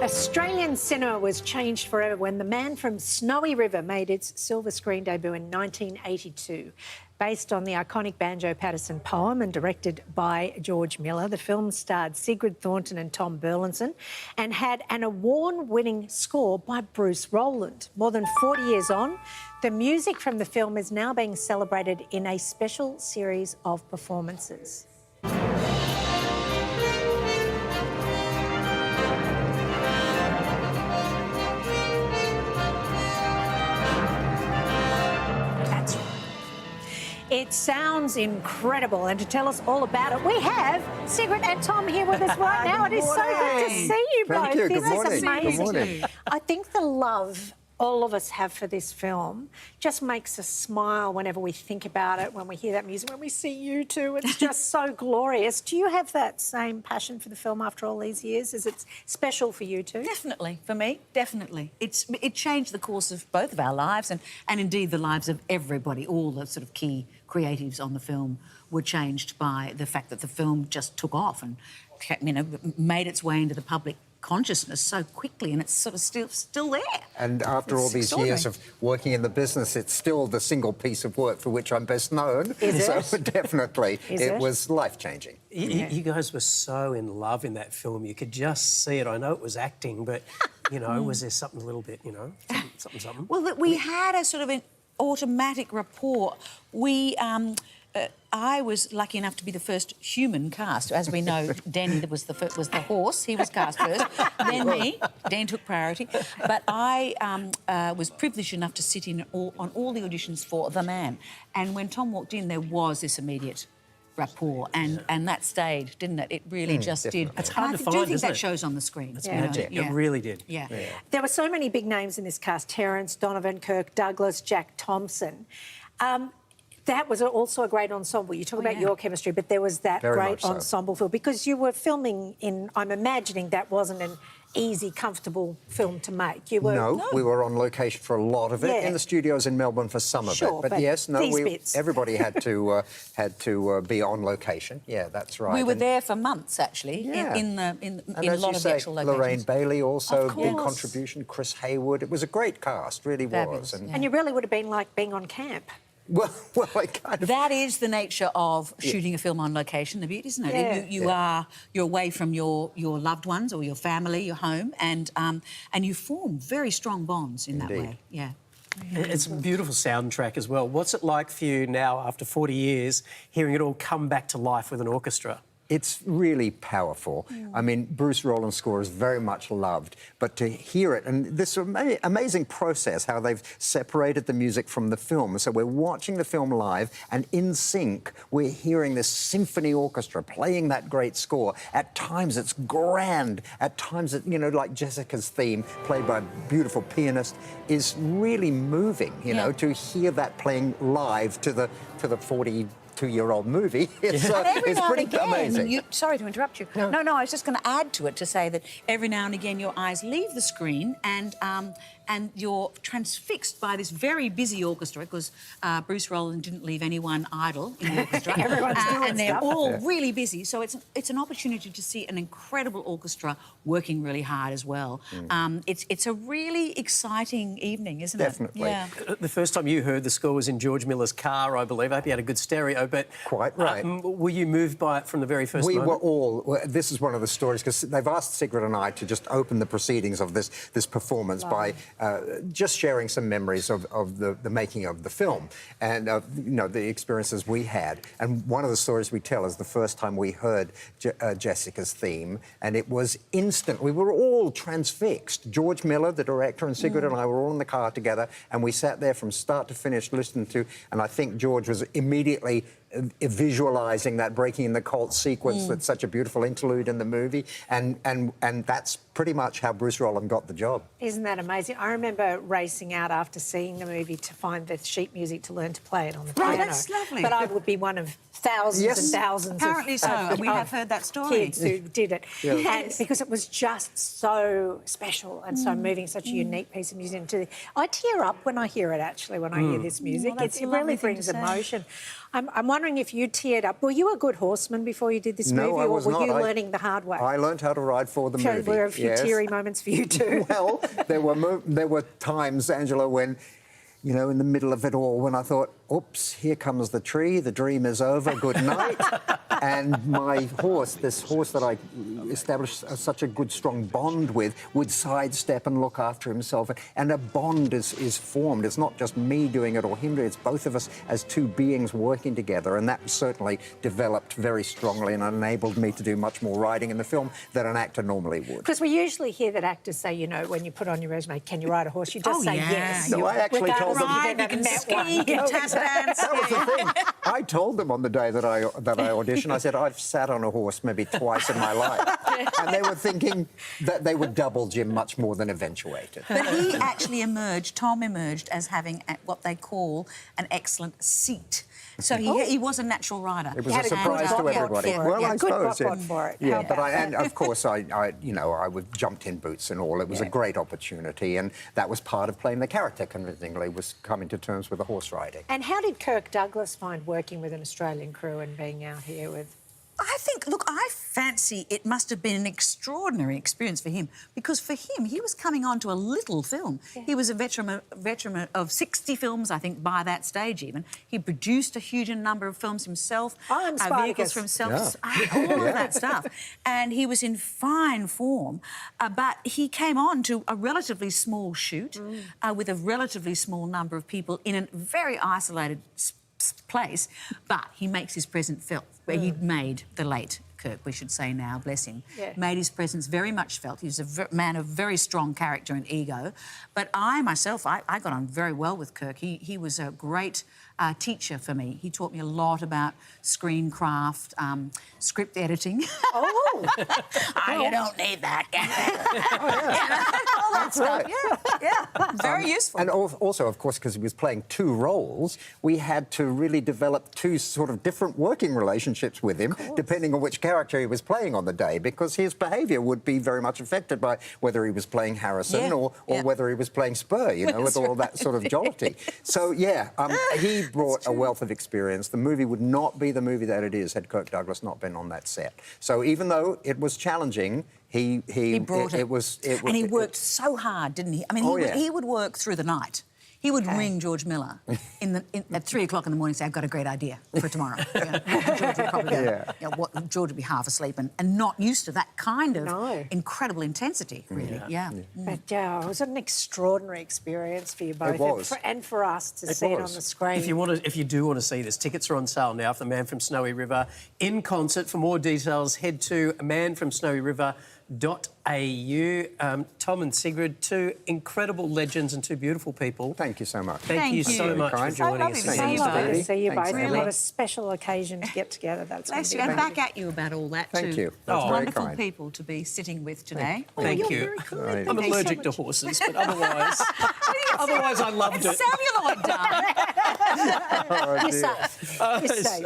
Australian cinema was changed forever when The Man from Snowy River made its silver screen debut in 1982. Based on the iconic Banjo Paterson poem and directed by George Miller, the film starred Sigrid Thornton and Tom Burlinson and had an award-winning score by Bruce Rowland. More than 40 years on, the music from the film is now being celebrated in a special series of performances. It sounds incredible, and to tell us all about it, we have Sigrid and Tom here with us right now. It is so good to see you both. Thank you. This Good morning. is amazing. Good morning. I think the love all of us have for this film just makes us smile whenever we think about it, when we hear that music, when we see you two. It's just so glorious. Do you have that same passion for the film after all these years? Is it special for you too? Definitely, for me, definitely. It changed the course of both of our lives and indeed the lives of everybody. All the sort of key creatives on the film were changed by the fact that the film just took off and, you know, made its way into the public consciousness so quickly, and it's sort of still there. And after all these years of working in the business, it's still the single piece of work for which I'm best known. So definitely, it was life-changing. You guys were so in love in that film. You could just see it. I know it was acting, but, you know, was there something a little bit, you know, something? Well, we had a sort of an automatic rapport. I was lucky enough to be the first human cast. As we know, Danny was the horse. He was cast first. Then me. Dan took priority. But I was privileged enough to sit in on all the auditions for The Man. And when Tom walked in, there was this immediate rapport, and that stayed, didn't it? It really just definitely. did. It's hard to I find, do think isn't that it? shows on the screen. It's magic. It really did. Yeah. There were so many big names in this cast: Terence, Donovan, Kirk Douglas, Jack Thompson. That was also a great ensemble. You talk about your chemistry, but there was that great ensemble feel because you were filming in. I'm imagining that wasn't an easy, comfortable film to make. You were No, we were on location for a lot of it in the studios in Melbourne for some of it. But yes, no, everybody had to be on location. Yeah, that's right. We were there for months actually in a lot of the actual locations. Lorraine Bailey also big contribution. Chris Hayward. It was a great cast, really was. And you really would have been like being on camp. Well, I kind of... That is the nature of shooting a film on location, the beauty, isn't it? Yeah. You're away from your loved ones or your family, your home, and you form very strong bonds in that way. Yeah. It's a beautiful soundtrack as well. What's it like for you now, after 40 years, hearing it all come back to life with an orchestra? It's really powerful. I mean, Bruce Rowland's score is very much loved, but to hear it, and this amazing process, how they've separated the music from the film. So we're watching the film live, and in sync, we're hearing this symphony orchestra playing that great score. At times, it's grand. At times, you know, like Jessica's theme, played by a beautiful pianist, is really moving, you know, to hear that playing live to the 42-year-old movie. It's pretty amazing. Sorry to interrupt you. No, I was just going to add to it to say that every now and again your eyes leave the screen and you're transfixed by this very busy orchestra because Bruce Rowland didn't leave anyone idle in the orchestra. Everyone's doing and they're all really busy. So it's an opportunity to see an incredible orchestra working really hard as well. It's a really exciting evening, isn't it? Definitely. Yeah. The first time you heard the score was in George Miller's car, I believe. I hope you had a good stereo, but... Quite right. Were you moved by it from the very first moment? We were all... This is one of the stories, because they've asked Sigrid and I to just open the proceedings of this performance by just sharing some memories of the making of the film and, you know, the experiences we had. And one of the stories we tell is the first time we heard Jessica's theme, and it was instant. We were all transfixed. George Miller, the director, and Sigrid and I were all in the car together, and we sat there from start to finish listening to, and I think George was immediately visualising that breaking in the cult sequence that's such a beautiful interlude in the movie, and that's pretty much how Bruce Rowland got the job. Isn't that amazing? I remember racing out after seeing the movie to find the sheet music to learn to play it on the piano. That's lovely. But I would be one of thousands and thousands apparently of we have heard that story. Kids who did it. And because it was just so special and so moving, such a unique piece of music. I tear up when I hear it, actually, when I hear this music. Well, It really brings emotion. I'm wondering wondering if you teared up. Were you a good horseman before you did this movie, No, I was or were not. you learning the hard way? I learned how to ride for the So movie. were there a few teary moments for you too? Well, there were times, Angela, when, you know, in the middle of it all, when I thought, oops, here comes the tree, the dream is over, good night. And my horse, this horse that I established such a good, strong bond with, would sidestep and look after himself. And a bond is formed. It's not just me doing it or him doing it, it's both of us as two beings working together. And that certainly developed very strongly and enabled me to do much more riding in the film than an actor normally would. Because we usually hear that actors say, you know, when you put on your resume, can you ride a horse? You just say yes. No, I actually told them. Ride, you can ski, you can tap dance. That was the thing. I told them on the day that I auditioned, I said, I've sat on a horse maybe twice in my life. And they were thinking that they would double Jim much more than eventuated. But he actually Tom emerged as having what they call an excellent seat. So he was a natural rider. It was a surprise to everybody. Well, I suppose, good for it. Yeah, but and of course, I would jumped in boots and all. It was a great opportunity, and that was part of playing the character convincingly, was coming to terms with the horse riding. And how did Kirk Douglas find working with an Australian crew and being out here with... I think, look, I fancy it must have been an extraordinary experience for him, because for him, he was coming on to a little film. Yeah. He was a veteran of 60 films, I think, by that stage even. He produced a huge number of films himself, vehicles for himself, all of that stuff. And he was in fine form, but he came on to a relatively small shoot with a relatively small number of people in a very isolated place, but he makes his presence felt. Where he'd made the late Kirk, we should say now, bless him, made his presence very much felt. He was a man of very strong character and ego. But I myself, I got on very well with Kirk. He was a great teacher for me. He taught me a lot about screencraft, script editing. Oh! You don't need that. All that stuff. Right. Yeah. Very useful. And also, of course, because he was playing two roles, we had to really develop two sort of different working relationships with him, depending on which character he was playing on the day, because his behaviour would be very much affected by whether he was playing Harrison or whether he was playing Spur, you know, with all that sort of jollity. So, yeah, he brought a wealth of experience. The movie would not be the movie that it is had Kirk Douglas not been on that set. So even though it was challenging, he brought it. And he worked so hard, didn't he? I mean, he would work through the night. He would ring George Miller at 3 o'clock in the morning and say, I've got a great idea for tomorrow. George would probably go, George would be half asleep and not used to that kind of incredible intensity, really. But it was an extraordinary experience for you both. It was. And for us to see it on the screen. If you do want to see this, tickets are on sale now for The Man from Snowy River in concert. For more details, head to manfromsnowyriver.au. Tom and Sigrid, two incredible legends and two beautiful people. Thank you so much. Thank you so much for joining us. So lovely to see you both. And what a special occasion to get together. That's Bless you. And back at you about all that too. Thank you. That's very wonderful kind. people to be sitting with today. Thank you. Very kind. I'm allergic to horses, but otherwise I loved it. Celluloid, darling. You're safe. You're safe.